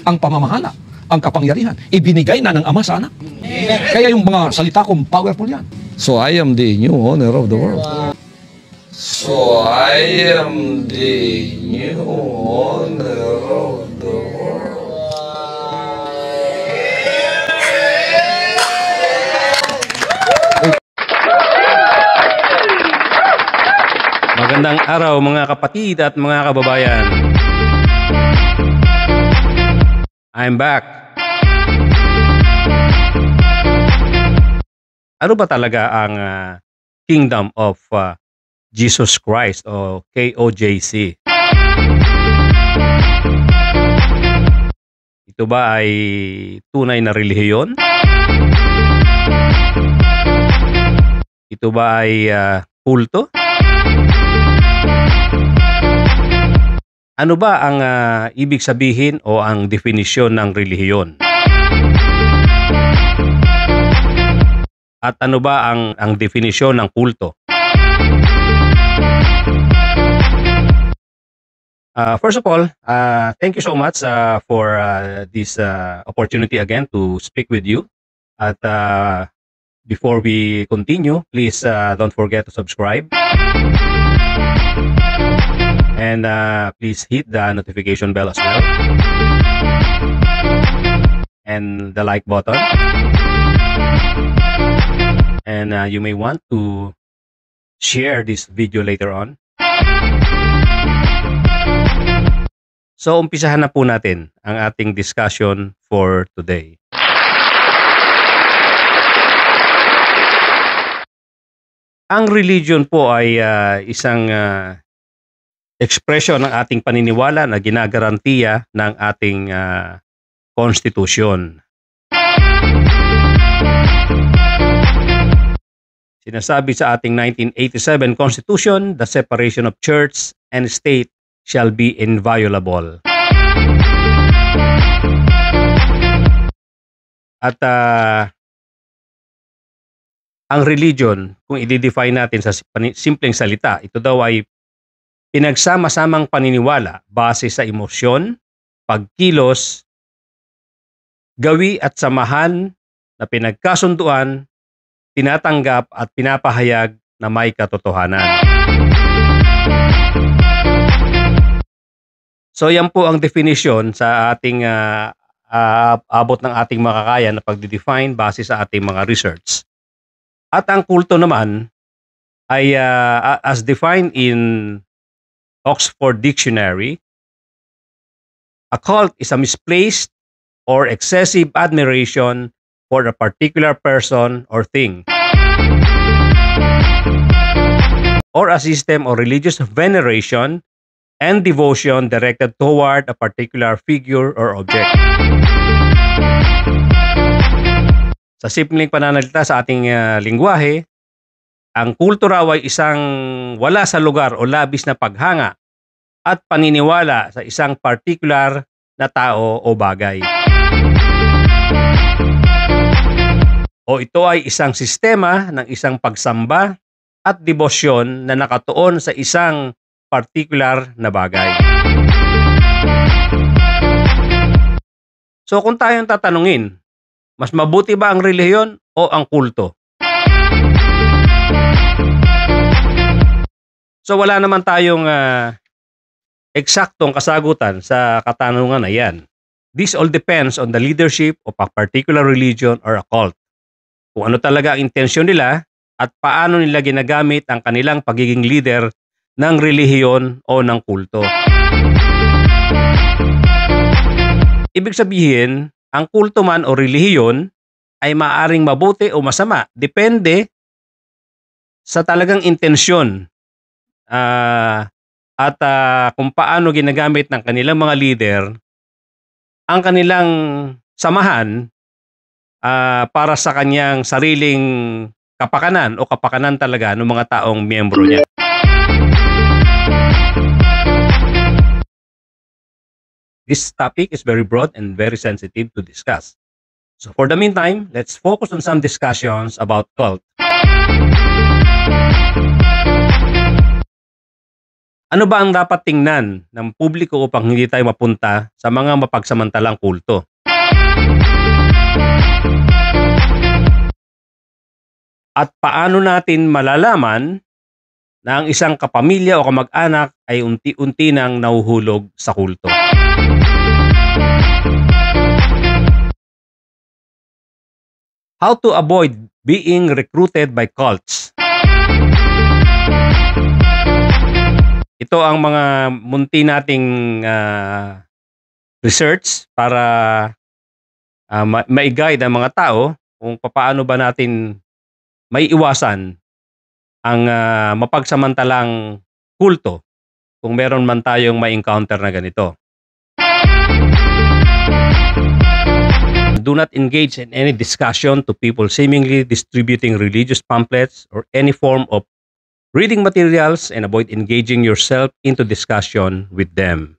ang pamamahala, ang kapangyarihan, ibinigay na ng Ama sa Anak. Kaya yung mga salita kong powerful yan. So I am the new owner of the world. So I am the new owner of the world. Magandang araw mga kapatid at mga kababayan. I'm back. Ano ba talaga ang Kingdom of Jesus Christ o KOJC? Ito ba ay tunay na relihiyon? Ito ba ay kulto? Ano ba ang ibig sabihin o ang definisyon ng relihiyon? At ano ba ang definisyon ng kulto? First of all, thank you so much for this opportunity again to speak with you. At before we continue, please don't forget to subscribe. And please hit the notification bell as well. And the like button. And you may want to share this video later on. So, umpisahan na po natin ang ating discussion for today. Ang religion po ay isang ekspresyon ng ating paniniwala na ginagarantiya ng ating konstitusyon. Sinasabi sa ating 1987 Constitution, the separation of church and state shall be inviolable. At ang religion, kung i-define natin sa simpleng salita, ito daw ay pinagsama-samang paniniwala base sa emosyon, pagkilos, gawi at samahan na pinagkasunduan, tinatanggap at pinapahayag na may katotohanan. So yan po ang definition sa ating abot ng ating makakaya na pagde-define base sa ating mga research. At ang kulto naman ay as defined in Oxford Dictionary, a cult is a misplaced or excessive admiration for a particular person or thing, or a system of religious veneration and devotion directed toward a particular figure or object. Sa simpleng pananalita sa ating lingwahe, ang kulto raw ay isang wala sa lugar o labis na paghanga at paniniwala sa isang particular na tao o bagay. O ito ay isang sistema ng isang pagsamba at debosyon na nakatuon sa isang particular na bagay. So kung tayong tatanungin, mas mabuti ba ang relihiyon o ang kulto? So wala naman tayong eksaktong kasagutan sa katanungan na yan. This all depends on the leadership of a particular religion or a cult. Kung ano talaga ang intensyon nila at paano nila ginagamit ang kanilang pagiging leader ng relihiyon o ng kulto. Ibig sabihin, ang kulto man o relihiyon ay maaaring mabuti o masama. Depende sa talagang intensyon at kung paano ginagamit ng kanilang mga leader ang kanilang samahan para sa kanyang sariling kapakanan o kapakanan talaga ng mga taong miyembro niya. This topic is very broad and very sensitive to discuss. So for the meantime, let's focus on some discussions about cult. Ano ba ang dapat tingnan ng publiko upang hindi tayo mapunta sa mga mapagsamantalang kulto? At paano natin malalaman na ang isang kapamilya o kamag-anak ay unti-unti nang nahuhulog sa kulto? How to avoid being recruited by cults? Ito ang mga munti nating research para ma-guide ang mga tao kung paano ba natin maiiwasan ang mapagsamantalang kulto kung meron man tayong ma-encounter na ganito. Do not engage in any discussion to people seemingly distributing religious pamphlets or any form of reading materials, and avoid engaging yourself into discussion with them.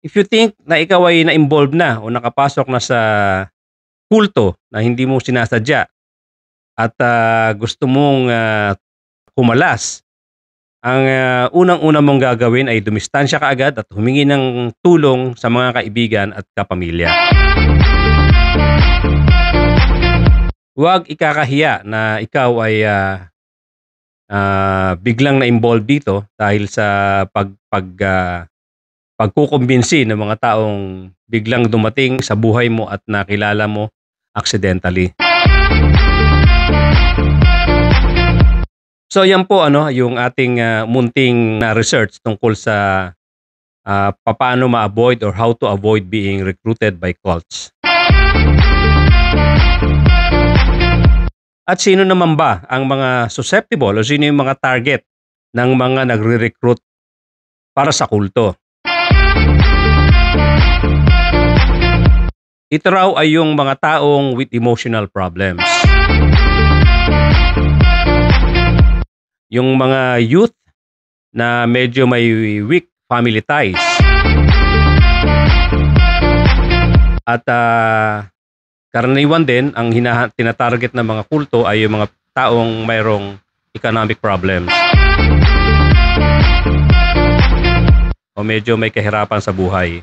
If you think na ikaw ay na-involved na o nakapasok na sa kulto na hindi mo sinasadya at gusto mong kumalas, ang unang-una mong gagawin ay dumistansya ka agad at humingi ng tulong sa mga kaibigan at kapamilya. Huwag ikakahiya na ikaw ay biglang na-involved dito dahil sa pagkukumbinsi ng mga taong biglang dumating sa buhay mo at nakilala mo accidentally. So yan po yung ating munting research tungkol sa paano ma-avoid or how to avoid being recruited by cults. At sino naman ba ang mga susceptible o sino yung mga target ng mga nagre-recruit para sa kulto? Ito raw ay yung mga taong with emotional problems. Yung mga youth na medyo may weak family ties. At karaniwan din, ang tinatarget ng mga kulto ay yung mga taong mayroong economic problems. O medyo may kahirapan sa buhay.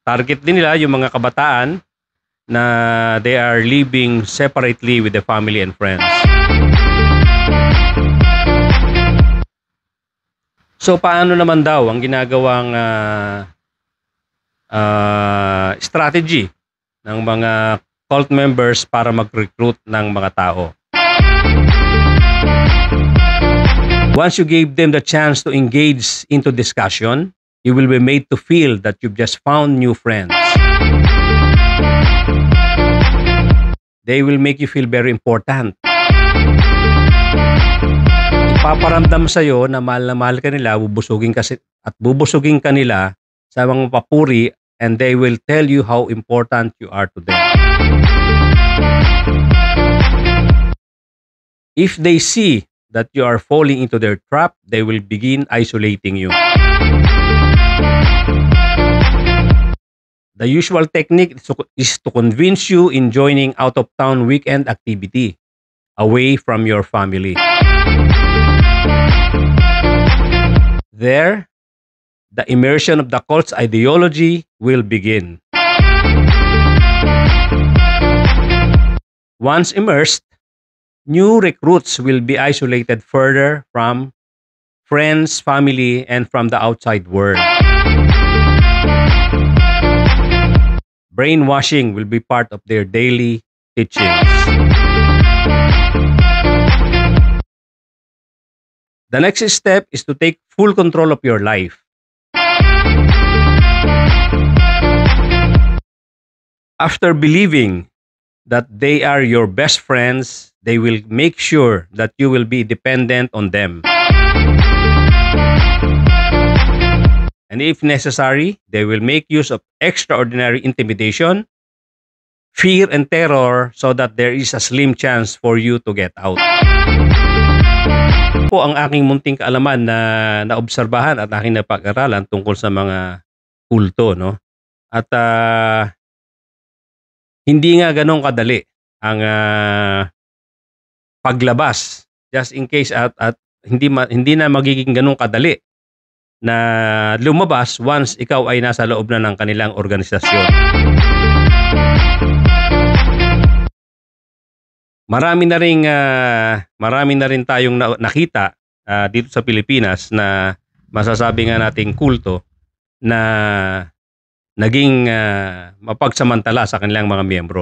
Target din nila yung mga kabataan na they are living separately with the family and friends. So paano naman daw ang ginagawang strategy ng mga cult members para mag-recruit ng mga tao? Once you gave them the chance to engage into discussion, you will be made to feel that you've just found new friends. They will make you feel very important. Ipaparamdam sa'yo na mahal ka nila, bubusugin ka nila sa mga papuri, and they will tell you how important you are to them. If they see that you are falling into their trap, they will begin isolating you. The usual technique is to convince you in joining out-of-town weekend activity away from your family. There, the immersion of the cult's ideology will begin. Once immersed, new recruits will be isolated further from friends, family, and from the outside world. Brainwashing will be part of their daily teachings. The next step is to take full control of your life. After believing that they are your best friends, they will make sure that you will be dependent on them. And if necessary, they will make use of extraordinary intimidation, fear, and terror so that there is a slim chance for you to get out. Po ang aking munting kaalaman na naobserbahan at aking napag-aralan tungkol sa mga kulto, no? At hindi nga ganun kadali ang paglabas, just in case at hindi na magiging ganun kadali na lumabas once ikaw ay nasa loob na ng kanilang organisasyon. Marami na rin tayong nakita dito sa Pilipinas na masasabi nga nating kulto na naging mapagsamantala sa kanilang mga miyembro.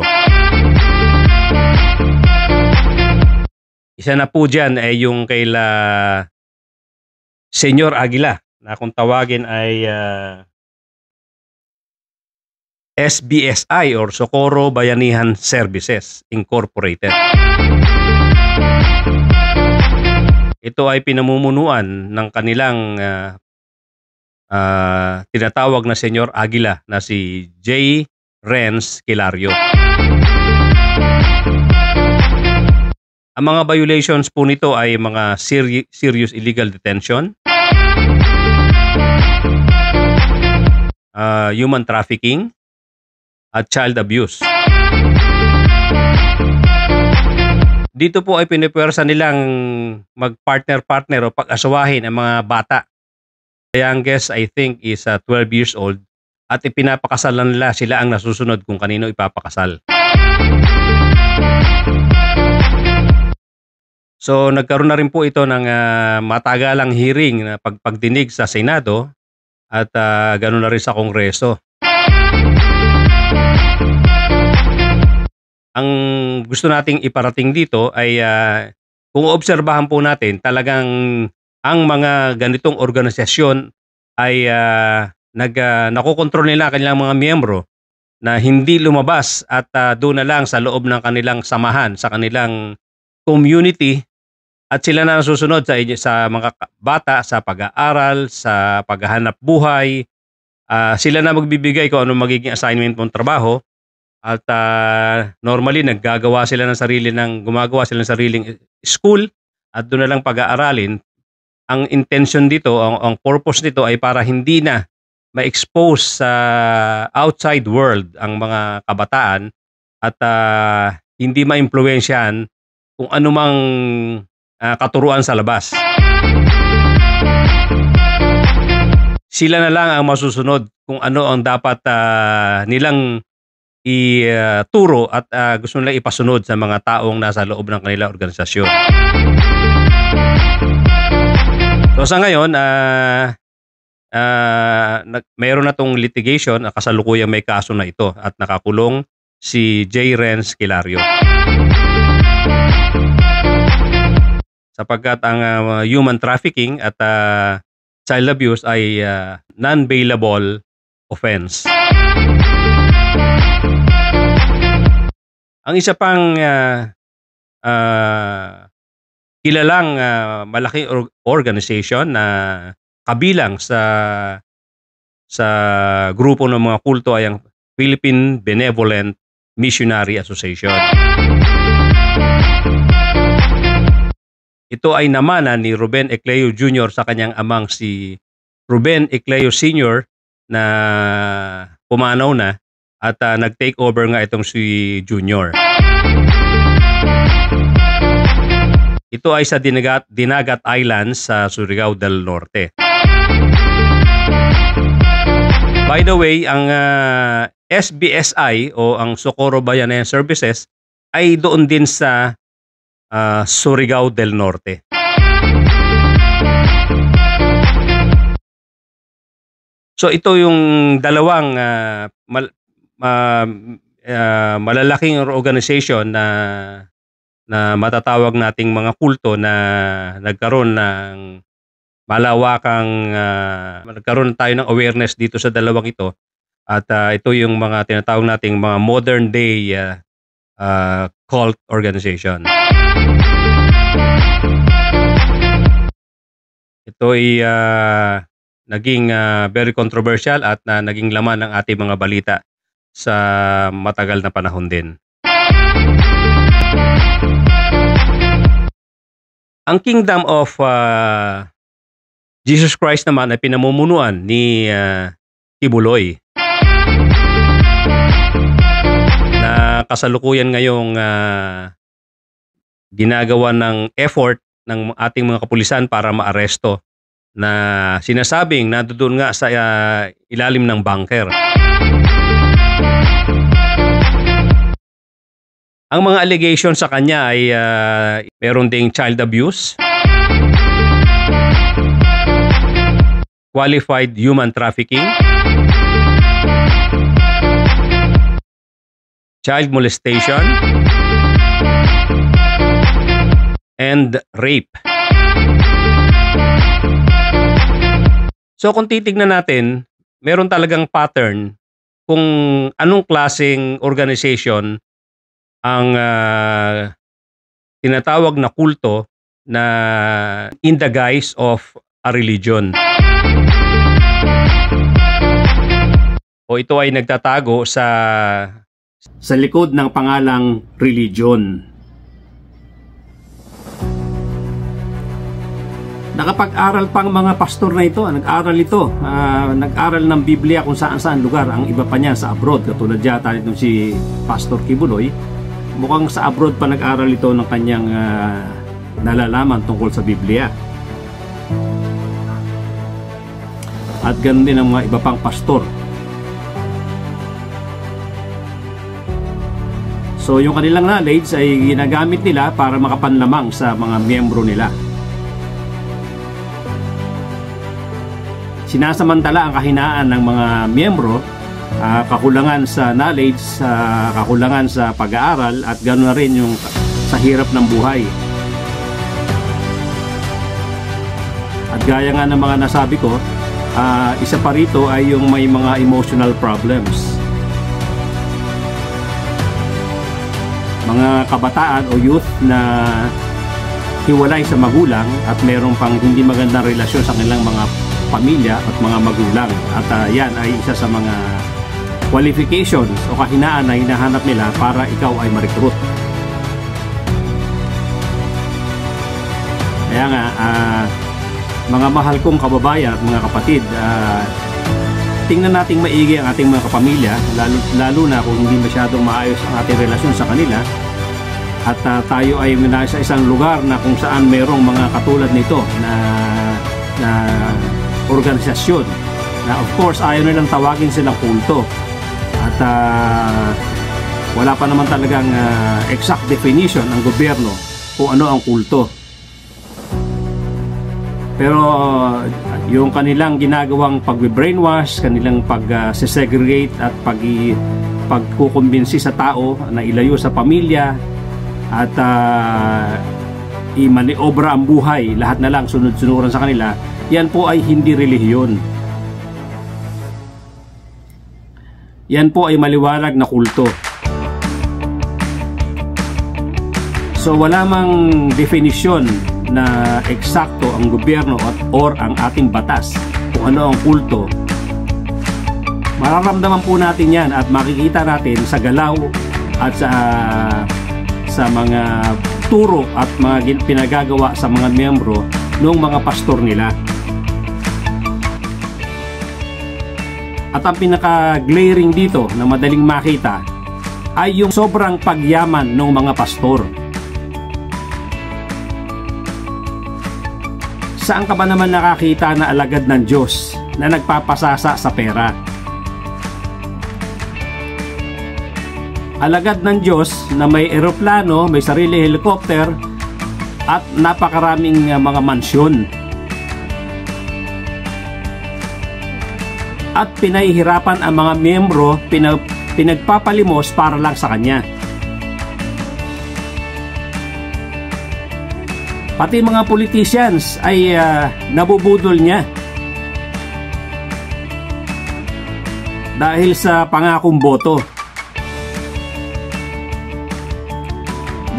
Isa na po dyan ay yung kaila Senyor Aguila na kung tawagin ay SBSI or Socorro Bayanihan Services Incorporated. Ito ay pinamumunuan ng kanilang tinatawag na Senyor Aguila na si J. Renz Kilario. Ang mga violations po nito ay mga serious illegal detention, human trafficking, at child abuse. Dito po ay pinipwersa nilang mag-partner-partner o pag-asawahin ang mga bata. The youngest I think is 12 years old at ipinapakasalan nila sila ang nasusunod kung kanino ipapakasal. So nagkaroon na rin po ito ng matagalang hearing na pagdinig sa Senado at ganoon na rin sa Kongreso. Ang gusto nating iparating dito ay kung obserbahan po natin talagang ang mga ganitong organisasyon ay nakokontrol nila kanilang mga miyembro na hindi lumabas at doon na lang sa loob ng kanilang samahan, sa kanilang community. At sila na nasusunod sa mga bata, sa pag-aaral, sa paghahanap buhay. Sila na magbibigay kung ano magiging assignment mong trabaho. At normally, gumagawa sila ng sariling school at doon na lang pag-aaralin. Ang intention dito, ang purpose nito ay para hindi na ma-expose sa outside world ang mga kabataan at hindi ma-impluwensyahan kung anumang katuruan sa labas. Sila na lang ang masusunod kung ano ang dapat nilang ituro at gusto nilang ipasunod sa mga taong nasa loob ng kanilang organisasyon. So sa ngayon, mayroon na tong litigation, kasalukuyang may kaso na ito at nakakulong si J. Renz Kilario. Sapagkat ang human trafficking at child abuse ay non-bailable offense. Ang isa pang kilalang malaking organization na kabilang sa grupo ng mga kulto ay ang Philippine Benevolent Missionary Association. Ito ay namana ni Ruben Ecleo Jr. sa kanyang amang si Ruben Ecleo Sr. na pumanaw na at nag-take over nga itong si Jr. Ito ay sa Dinagat Islands sa Surigao del Norte. By the way, ang SBSI o ang Socorro Bayanihan Services ay doon din sa Surigao del Norte. So ito yung dalawang malalaking organization na matatawag nating mga kulto na nagkaroon ng nagkaroon tayo ng awareness dito sa dalawang ito at ito yung mga tinatawag nating mga modern day cult organization. Ito ay naging very controversial at naging laman ng ating mga balita sa matagal na panahon din. Ang Kingdom of Jesus Christ naman ay pinamumunuan ni Kibuloy na kasalukuyan ngayong ginagawa ng effort ng ating mga kapulisan para maaresto na sinasabing nandoon nga sa ilalim ng bunker. Ang mga allegation sa kanya ay meron ding child abuse, qualified human trafficking, child molestation, and rape. So kung titignan natin, meron talagang pattern kung anong klaseng organization ang tinatawag na kulto na in the guise of a religion. O ito ay nagtatago sa likod ng pangalang religion. Nakapag-aral pang mga pastor na ito, nag-aral ito, nag-aral ng Biblia kung saan-saan lugar. Ang iba pa niya sa abroad, katulad yata nitong si Pastor Kibuloy. Mukhang sa abroad pa nag-aral ito ng kanyang nalalaman tungkol sa Biblia. At ganoon din ang mga iba pang pastor. So yung kanilang knowledge ay ginagamit nila para makapanlamang sa mga miyembro nila. Sinasamantala ang kahinaan ng mga miyembro, kakulangan sa knowledge, kakulangan sa pag-aaral, at ganoon na rin yung sa hirap ng buhay. At gaya nga ng mga nasabi ko, isa pa rito ay yung may mga emotional problems. Mga kabataan o youth na hiwalay sa magulang at mayroon pang hindi magandang relasyon sa kanilang mga pamilya at mga magulang. At yan ay isa sa mga qualifications o kahinaan na hinahanap nila para ikaw ay ma-recruit. Kaya nga, mga mahal kong kababayan at mga kapatid, tingnan nating maigi ang ating mga kapamilya, lalo na kung hindi masyadong maayos ang ating relasyon sa kanila, at tayo ay nasa isang lugar na kung saan mayroong mga katulad nito na organisasyon na of course ayaw nilang tawagin silang kulto, at wala pa naman talagang exact definition ng gobyerno kung ano ang kulto. Pero yung kanilang ginagawang pag-brainwash, kanilang pag-segregate at pagkukumbinsi sa tao na ilayo sa pamilya at i-maniobra ang buhay, lahat na lang sunod-sunuran sa kanila, yan po ay hindi relihiyon. Yan po ay maliwanag na kulto. So wala mang definisyon na eksakto ang gobyerno or ang ating batas kung ano ang kulto. Mararamdaman po natin yan at makikita natin sa galaw at sa mga turo at mga pinagagawa sa mga miyembro ng mga pastor nila. At ang pinaka-glaring dito na madaling makita ay yung sobrang pagyaman ng mga pastor. Saan ka ba naman nakakita na alagad ng Diyos na nagpapasasa sa pera? Alagad ng Diyos na may eroplano, may sarili helicopter at napakaraming mga mansyon. At pinahihirapan ang mga miyembro, pinagpapalimos para lang sa kanya. Pati mga politicians ay nabubudol niya dahil sa pangakong boto.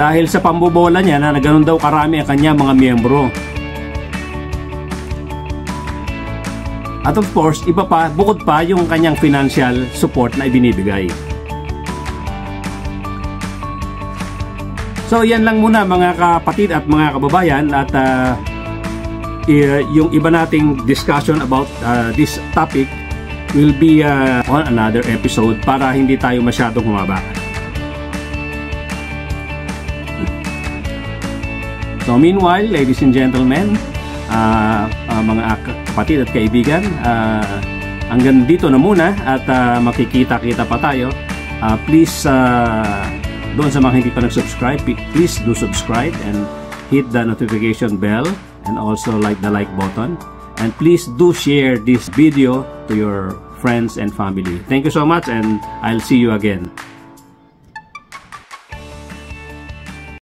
Dahil sa pambobola niya na ganoon daw karami ang kanya mga miyembro. At of course, iba pa, bukod pa yung kanyang financial support na ibinibigay. So yan lang muna mga kapatid at mga kababayan, at yung iba nating discussion about this topic will be on another episode para hindi tayo masyadong humaba. So meanwhile, ladies and gentlemen, mga kapatid at kaibigan, hanggang dito na muna at makikita-kita pa tayo. Please, doon sa mga hindi pa nag-subscribe, please do subscribe and hit the notification bell and also the like button. And please do share this video to your friends and family. Thank you so much, and I'll see you again.